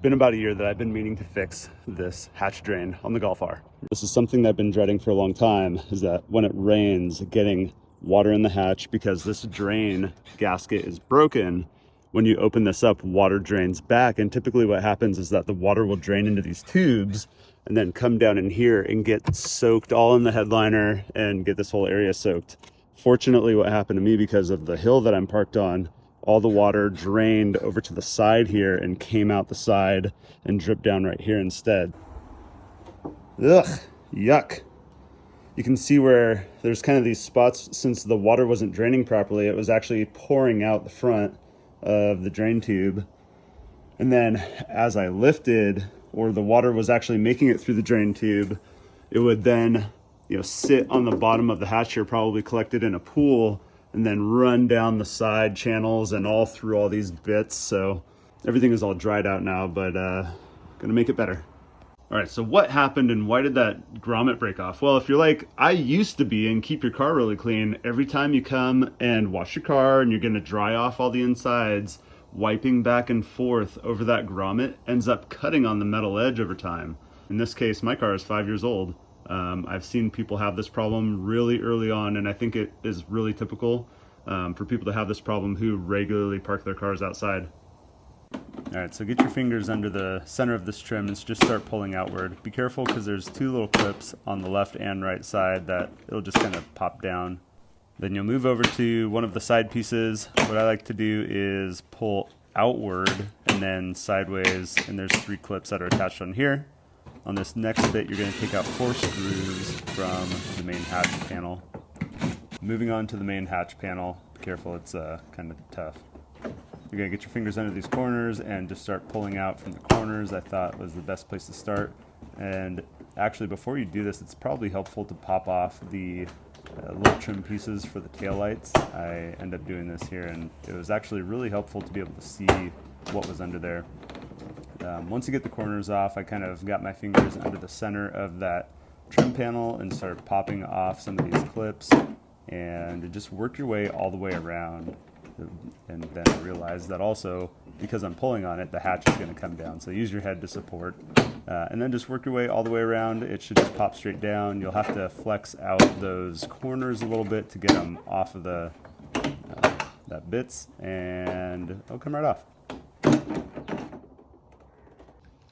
Been about a year that I've been meaning to fix this hatch drain on the Golf R. This is something that I've been dreading for a long time, is that when it rains, getting water in the hatch, because this drain gasket is broken. When you open this up, water drains back, and typically what happens is that the water will drain into these tubes and then come down in here and get soaked all in the headliner and get this whole area soaked. Fortunately, what happened to me, because of the hill that I'm parked on, all the water drained over to the side here and came out the side and dripped down right here instead. Ugh, yuck. You can see where there's kind of these spots, since the water wasn't draining properly, it was actually pouring out the front of the drain tube. And then as I lifted, or the water was actually making it through the drain tube, it would then, sit on the bottom of the hatch here, probably collected in a pool, and then run down the side channels and all through all these bits. So everything is all dried out now, but gonna make it better. All right, so what happened and why did that grommet break off? Well, if you're like I used to be and keep your car really clean, every time you come and wash your car and you're gonna dry off all the insides, wiping back and forth over that grommet ends up cutting on the metal edge over time. In this case, my car is 5 years old. I've seen people have this problem really early on, and I think it is really typical for people to have this problem who regularly park their cars outside. All right, so get your fingers under the center of this trim and just start pulling outward. Be careful, because there's two little clips on the left and right side that it'll just kind of pop down. Then you'll move over to one of the side pieces. What I like to do is pull outward and then sideways, and there's 3 clips that are attached on here. On this next bit, you're going to take out 4 screws from the main hatch panel. Moving on to the main hatch panel, be careful, it's kind of tough. You're going to get your fingers under these corners and just start pulling out from the corners. I thought was the best place to start. And actually, before you do this, it's probably helpful to pop off the little trim pieces for the taillights. I end up doing this here, and it was actually really helpful to be able to see what was under there. Once you get the corners off, I kind of got my fingers under the center of that trim panel and started popping off some of these clips, and just work your way all the way around. And then I realized that also, because I'm pulling on it, the hatch is going to come down. So use your head to support, and then just work your way all the way around. It should just pop straight down. You'll have to flex out those corners a little bit to get them off of the that bits, and it'll come right off.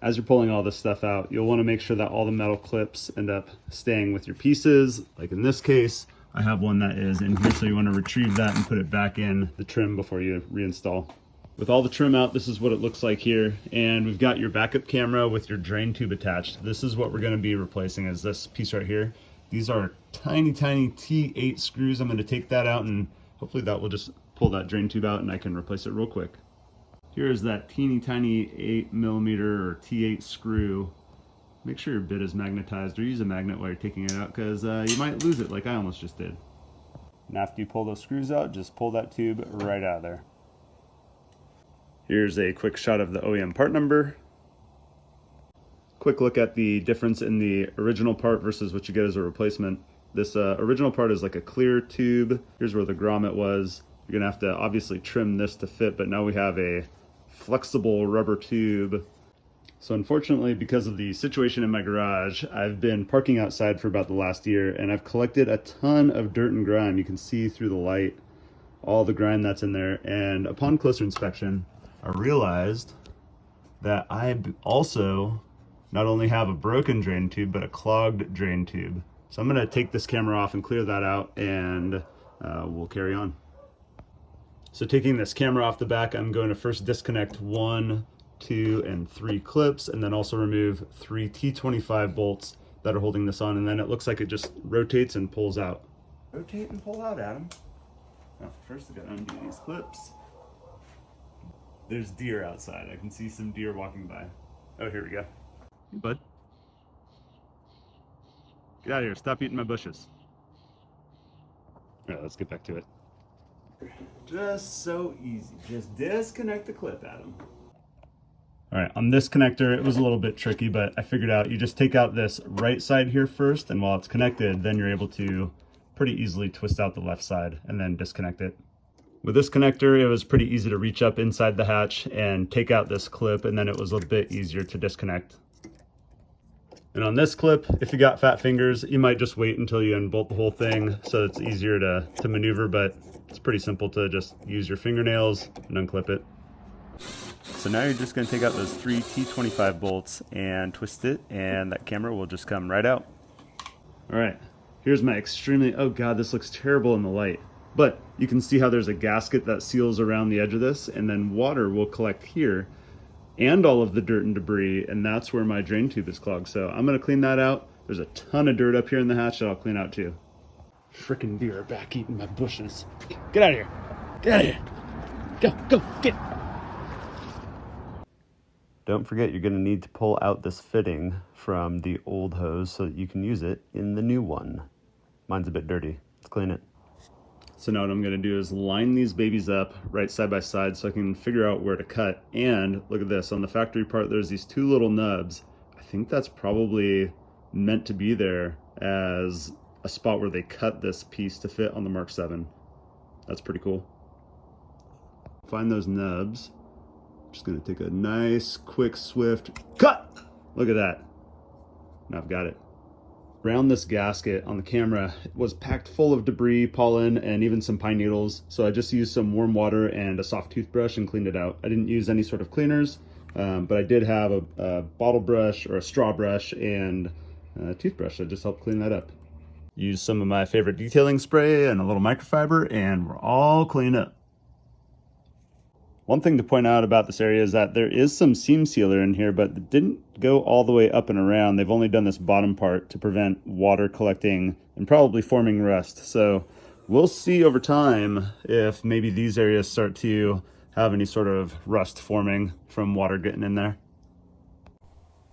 As you're pulling all this stuff out, you'll want to make sure that all the metal clips end up staying with your pieces. Like in this case, I have one that is in here, so you want to retrieve that and put it back in the trim before you reinstall. With all the trim out, this is what it looks like here. And we've got your backup camera with your drain tube attached. This is what we're going to be replacing, is this piece right here. These are tiny, tiny T8 screws. I'm going to take that out, and hopefully that will just pull that drain tube out and I can replace it real quick. Here's that teeny tiny 8mm or T8 screw. Make sure your bit is magnetized, or use a magnet while you're taking it out, because you might lose it like I almost just did. And after you pull those screws out, just pull that tube right out of there. Here's a quick shot of the OEM part number. Quick look at the difference in the original part versus what you get as a replacement. This original part is like a clear tube. Here's where the grommet was. You're gonna have to obviously trim this to fit, but now we have a flexible rubber tube. So unfortunately, because of the situation in my garage, I've been parking outside for about the last year, and I've collected a ton of dirt and grime. You can see through the light all the grime that's in there. And upon closer inspection, I realized that I also not only have a broken drain tube, but a clogged drain tube. So I'm gonna take this camera off and clear that out, and we'll carry on. So taking this camera off the back, I'm going to first disconnect 1, 2, and 3 clips, and then also remove 3 T25 bolts that are holding this on, and then it looks like it just rotates and pulls out. Rotate and pull out, Adam. Now, first I gotta undo these clips. There's deer outside. I can see some deer walking by. Oh, here we go. Hey, bud. Get out of here. Stop eating my bushes. All right, let's get back to it. Just so easy. Just disconnect the clip, Adam. All right, on this connector, it was a little bit tricky, but I figured out you just take out this right side here first, and while it's connected, then you're able to pretty easily twist out the left side and then disconnect it. With this connector, it was pretty easy to reach up inside the hatch and take out this clip, and then it was a bit easier to disconnect. And on this clip, if you got fat fingers, you might just wait until you unbolt the whole thing so it's easier to maneuver, but it's pretty simple to just use your fingernails and unclip it. So now you're just going to take out those 3 T25 bolts and twist it, and that camera will just come right out. All right, here's my extremely, oh God, this looks terrible in the light. But you can see how there's a gasket that seals around the edge of this, and then water will collect here and all of the dirt and debris, and that's where my drain tube is clogged. So I'm gonna clean that out. There's a ton of dirt up here in the hatch that I'll clean out too. Frickin' deer are back eating my bushes. Get out of here. Get out of here. Go, get. Don't forget, you're gonna need to pull out this fitting from the old hose so that you can use it in the new one. Mine's a bit dirty. Let's clean it. So now what I'm gonna do is line these babies up right side by side so I can figure out where to cut. And look at this, on the factory part, there's these 2 little nubs. I think that's probably meant to be there as a spot where they cut this piece to fit on the Mark 7. That's pretty cool. Find those nubs. Just gonna take a nice, quick, swift cut. Look at that. Now I've got it. Around this gasket on the camera was packed full of debris, pollen, and even some pine needles. So I just used some warm water and a soft toothbrush and cleaned it out. I didn't use any sort of cleaners, but I did have a bottle brush or a straw brush and a toothbrush that just helped clean that up. Used some of my favorite detailing spray and a little microfiber, and we're all cleaned up. One thing to point out about this area is that there is some seam sealer in here, but it didn't go all the way up and around. They've only done this bottom part to prevent water collecting and probably forming rust. So we'll see over time if maybe these areas start to have any sort of rust forming from water getting in there.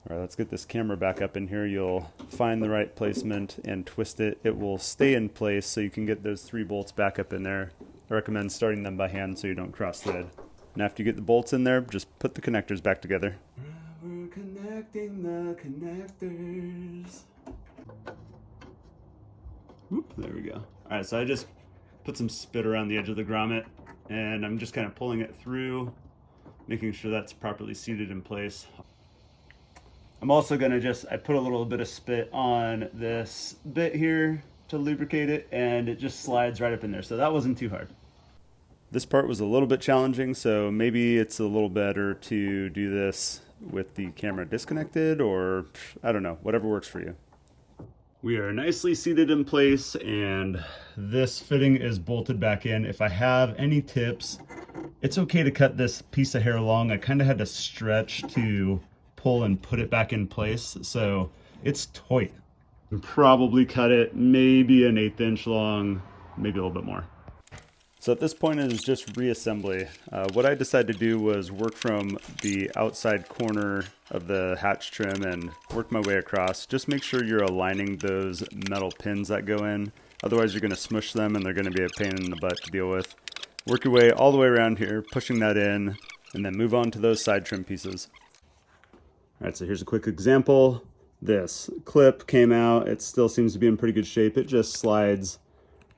All right, let's get this camera back up in here. You'll find the right placement and twist it. It will stay in place so you can get those 3 bolts back up in there. I recommend starting them by hand so you don't cross thread. And after you get the bolts in there, just put the connectors back together. We're connecting the connectors. Whoop, there we go. All right, so I just put some spit around the edge of the grommet, and I'm just kind of pulling it through, making sure that's properly seated in place. I'm also gonna I put a little bit of spit on this bit here to lubricate it, and it just slides right up in there. So that wasn't too hard. This part was a little bit challenging, so maybe it's a little better to do this with the camera disconnected, or I don't know, whatever works for you. We are nicely seated in place, and this fitting is bolted back in. If I have any tips, it's okay to cut this piece of hair long. I kind of had to stretch to pull and put it back in place, so it's tight. Probably cut it maybe an 1/8 inch long, maybe a little bit more. So at this point it is just reassembly. What I decided to do was work from the outside corner of the hatch trim and work my way across. Just make sure you're aligning those metal pins that go in. Otherwise you're going to smush them and they're going to be a pain in the butt to deal with. Work your way all the way around here, pushing that in, and then move on to those side trim pieces. All right, so here's a quick example. This clip came out. It still seems to be in pretty good shape. It just slides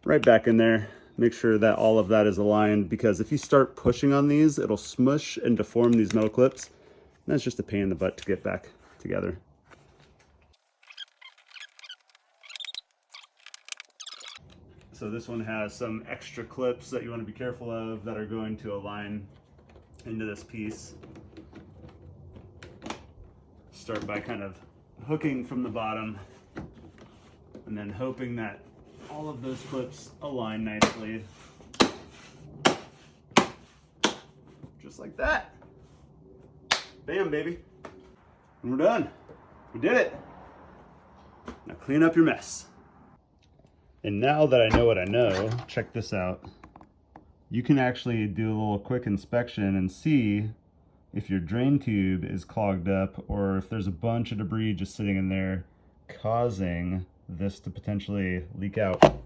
right back in there. Make sure that all of that is aligned, because if you start pushing on these, it'll smush and deform these metal clips. And that's just a pain in the butt to get back together. So this one has some extra clips that you want to be careful of that are going to align into this piece. Start by kind of hooking from the bottom and then hoping that all of those clips align nicely. Just like that. Bam, baby. And we're done. We did it. Now clean up your mess. And now that I know what I know, check this out. You can actually do a little quick inspection and see if your drain tube is clogged up or if there's a bunch of debris just sitting in there causing this to potentially leak out.